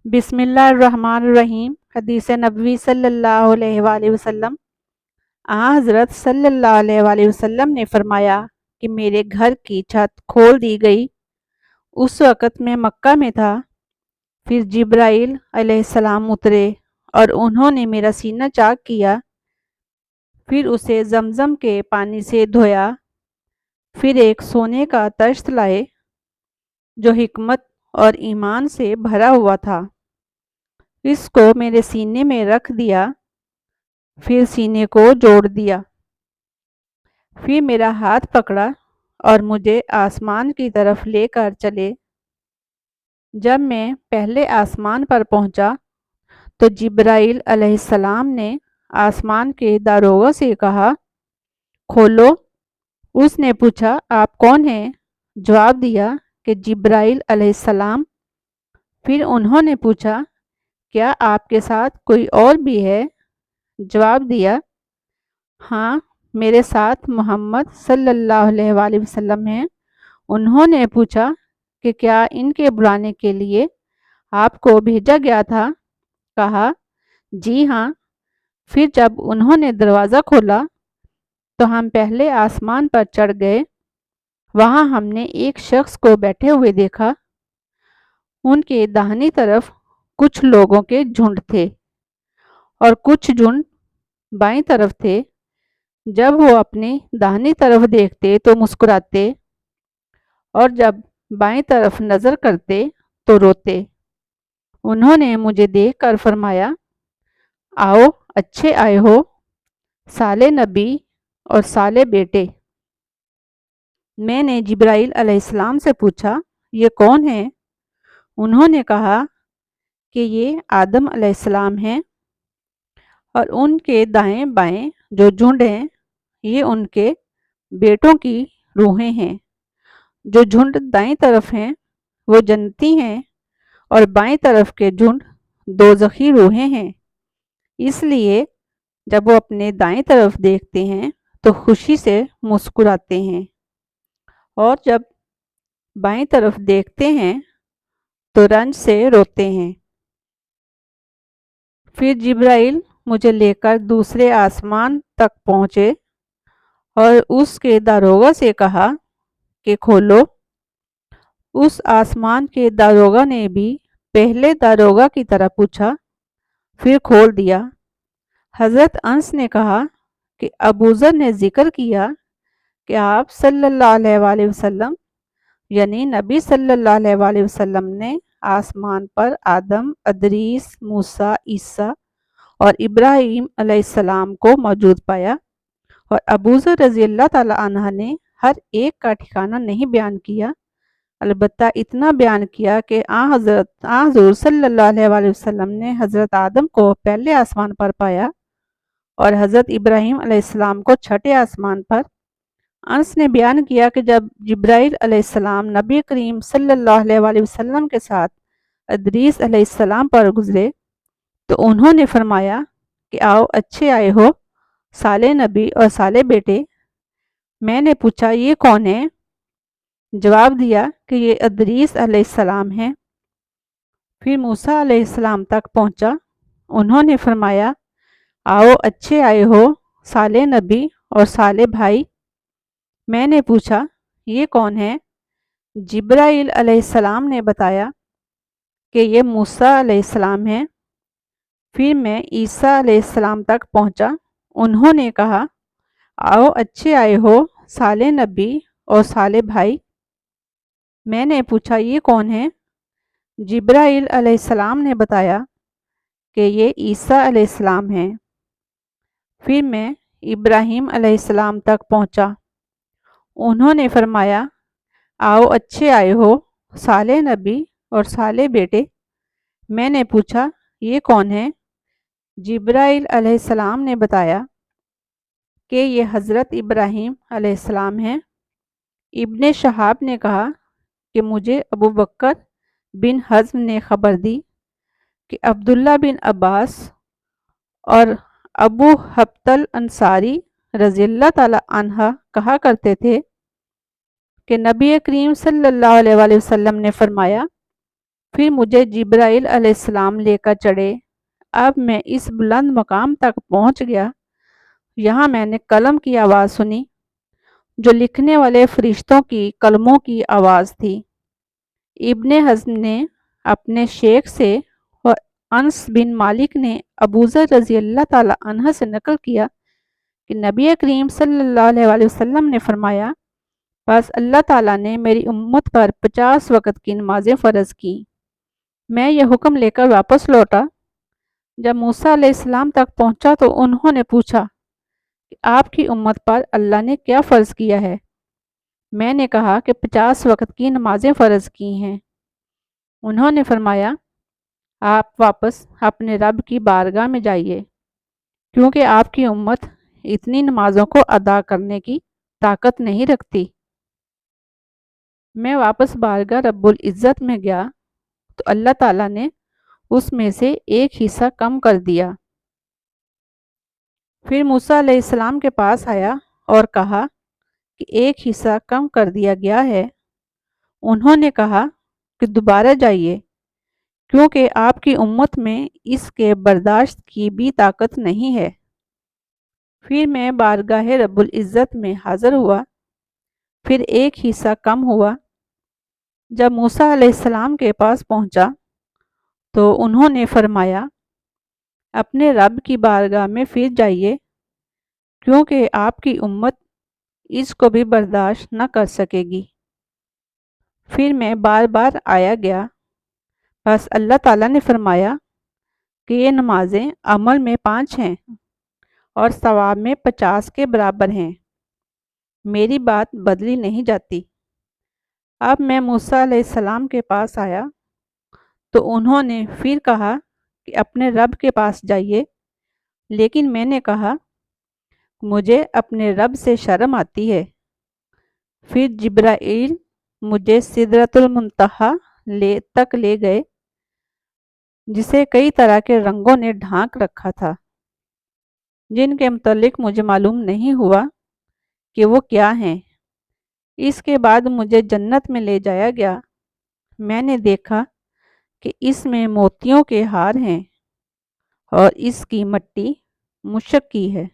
بسم اللہ الرحمن الرحیم۔ حدیث نبوی صلی اللہ علیہ وآلہ وسلم۔ حضرت صلی اللہ علیہ وآلہ وسلم نے فرمایا کہ میرے گھر کی چھت کھول دی گئی۔ اس وقت میں مکہ میں تھا۔ پھر جبرائیل علیہ السلام اترے اور انہوں نے میرا سینہ چاک کیا، پھر اسے زمزم کے پانی سے دھویا، پھر ایک سونے کا طشت لائے جو حکمت اور ایمان سے بھرا ہوا تھا، اس کو میرے سینے میں رکھ دیا، پھر سینے کو جوڑ دیا، پھر میرا ہاتھ پکڑا اور مجھے آسمان کی طرف لے کر چلے۔ جب میں پہلے آسمان پر پہنچا تو جبرائیل علیہ السلام نے آسمان کے داروغہ سے کہا، کھولو۔ اس نے پوچھا، آپ کون ہیں؟ جواب دیا کہ جبرائیل علیہ السلام۔ پھر انہوں نے پوچھا، کیا آپ کے ساتھ کوئی اور بھی ہے؟ جواب دیا، ہاں، میرے ساتھ محمد صلی اللہ علیہ وآلہ وسلم ہیں۔ انہوں نے پوچھا کہ کیا ان کے بلانے کے لیے آپ کو بھیجا گیا تھا؟ کہا، جی ہاں۔ پھر جب انہوں نے دروازہ کھولا تو ہم پہلے آسمان پر چڑھ گئے۔ وہاں ہم نے ایک شخص کو بیٹھے ہوئے دیکھا۔ ان کے داہنی طرف کچھ لوگوں کے جھنڈ تھے اور کچھ جھنڈ بائیں طرف تھے۔ جب وہ اپنی داہنی طرف دیکھتے تو مسکراتے اور جب بائیں طرف نظر کرتے تو روتے۔ انہوں نے مجھے دیکھ کر فرمایا، آؤ، اچھے آئے ہو، صالح نبی اور صالح بیٹے۔ میں نے جبرائیل علیہ السلام سے پوچھا، یہ کون ہیں؟ انہوں نے کہا کہ یہ آدم علیہ السلام ہیں، اور ان کے دائیں بائیں جو جھنڈ ہیں یہ ان کے بیٹوں کی روحیں ہیں۔ جو جھنڈ دائیں طرف ہیں وہ جنتی ہیں اور بائیں طرف کے جھنڈ دوزخی روحیں ہیں۔ اس لیے جب وہ اپنے دائیں طرف دیکھتے ہیں تو خوشی سے مسکراتے ہیں، اور جب بائیں طرف دیکھتے ہیں تو رنج سے روتے ہیں۔ پھر جبرائیل مجھے لے کر دوسرے آسمان تک پہنچے اور اس کے داروغہ سے کہا کہ کھولو۔ اس آسمان کے داروغہ نے بھی پہلے داروغہ کی طرح پوچھا، پھر کھول دیا۔ حضرت انس نے کہا کہ ابوذر نے ذکر کیا کہ آپ صلی اللہ علیہ وآلہ وسلم یعنی نبی صلی اللہ علیہ وآلہ وسلم نے آسمان پر آدم، ادریس، موسیٰ، عیسیٰ اور ابراہیم علیہ السلام کو موجود پایا، اور ابوذر رضی اللہ تعالی عنہ نے ہر ایک کا ٹھکانہ نہیں بیان کیا، البتہ اتنا بیان کیا کہ حضور صلی اللہ علیہ وآلہ وسلم نے حضرت آدم کو پہلے آسمان پر پایا اور حضرت ابراہیم علیہ السلام کو چھٹے آسمان پر۔ انس نے بیان کیا کہ جب جبرائیل علیہ السلام نبی کریم صلی اللہ علیہ وآلہ وسلم کے ساتھ ادریس علیہ السلام پر گزرے تو انہوں نے فرمایا کہ آؤ، اچھے آئے ہو، صالح نبی اور صالح بیٹے۔ میں نے پوچھا، یہ کون ہے؟ جواب دیا کہ یہ ادریس علیہ السلام ہیں۔ پھر موسیٰ علیہ السلام تک پہنچا۔ انہوں نے فرمایا، آؤ، اچھے آئے ہو، صالح نبی اور صالح بھائی۔ میں نے پوچھا، یہ کون ہے؟ جبرائیل علیہ السلام نے بتایا کہ یہ موسیٰ علیہ السلام ہیں۔ پھر میں عیسیٰ علیہ السلام تک پہنچا۔ انہوں نے کہا، آؤ، اچھے آئے ہو، صالح نبی اور صالح بھائی۔ میں نے پوچھا، یہ کون ہے؟ جبرائیل علیہ السلام نے بتایا کہ یہ عیسیٰ علیہ السلام ہیں۔ پھر میں ابراہیم علیہ السلام تک پہنچا۔ انہوں نے فرمایا، آؤ، اچھے آئے ہو، صالح نبی اور صالح بیٹے۔ میں نے پوچھا، یہ کون ہے؟ جبرائیل علیہ السلام نے بتایا کہ یہ حضرت ابراہیم علیہ السلام ہیں۔ ابن شہاب نے کہا کہ مجھے ابو بکر بن حزم نے خبر دی کہ عبداللہ بن عباس اور ابو حبتل انصاری رضی اللہ تعالی عنہ کہا کرتے تھے کہ نبی کریم صلی اللہ علیہ وآلہ وسلم نے فرمایا پھر مجھے جبرائیل علیہ السلام لے کر چڑھے۔ اب میں اس بلند مقام تک پہنچ گیا۔ یہاں میں نے قلم کی آواز سنی، جو لکھنے والے فرشتوں کی قلموں کی آواز تھی۔ ابن حزم نے اپنے شیخ سے اور انس بن مالک نے ابو ذر رضی اللہ تعالی عنہ سے نقل کیا کہ نبی کریم صلی اللہ علیہ وسلم نے فرمایا، بس اللہ تعالیٰ نے میری امت پر 50 وقت کی نمازیں فرض کی۔ میں یہ حکم لے کر واپس لوٹا۔ جب موسیٰ علیہ السلام تک پہنچا تو انہوں نے پوچھا کہ آپ کی امت پر اللہ نے کیا فرض کیا ہے؟ میں نے کہا کہ 50 وقت کی نمازیں فرض کی ہیں۔ انہوں نے فرمایا، آپ واپس اپنے رب کی بارگاہ میں جائیے، کیونکہ آپ کی امت اتنی نمازوں کو ادا کرنے کی طاقت نہیں رکھتی۔ میں واپس بارگاہ رب العزت میں گیا تو اللہ تعالیٰ نے اس میں سے ایک حصہ کم کر دیا۔ پھر موسیٰ علیہ السلام کے پاس آیا اور کہا کہ ایک حصہ کم کر دیا گیا ہے۔ انہوں نے کہا کہ دوبارہ جائیے، کیونکہ آپ کی امت میں اس کے برداشت کی بھی طاقت نہیں ہے۔ پھر میں بارگاہ رب العزت میں حاضر ہوا، پھر ایک حصہ کم ہوا۔ جب موسیٰ علیہ السلام کے پاس پہنچا تو انہوں نے فرمایا، اپنے رب کی بارگاہ میں پھر جائیے، کیونکہ آپ کی امت اس کو بھی برداشت نہ کر سکے گی۔ پھر میں بار بار آیا گیا، بس اللہ تعالیٰ نے فرمایا کہ یہ نمازیں عمل میں 5 ہیں اور ثواب میں 50 کے برابر ہیں، میری بات بدلی نہیں جاتی۔ اب میں موسیٰ علیہ السلام کے پاس آیا تو انہوں نے پھر کہا کہ اپنے رب کے پاس جائیے، لیکن میں نے کہا مجھے اپنے رب سے شرم آتی ہے۔ پھر جبرائیل مجھے سدرۃ المنتہا تک لے گئے، جسے کئی طرح کے رنگوں نے ڈھانک رکھا تھا، جن کے متعلق مجھے معلوم نہیں ہوا کہ وہ کیا ہیں۔ اس کے بعد مجھے جنت میں لے جایا گیا۔ میں نے دیکھا کہ اس میں موتیوں کے ہار ہیں اور اس کی مٹی مشک کی ہے۔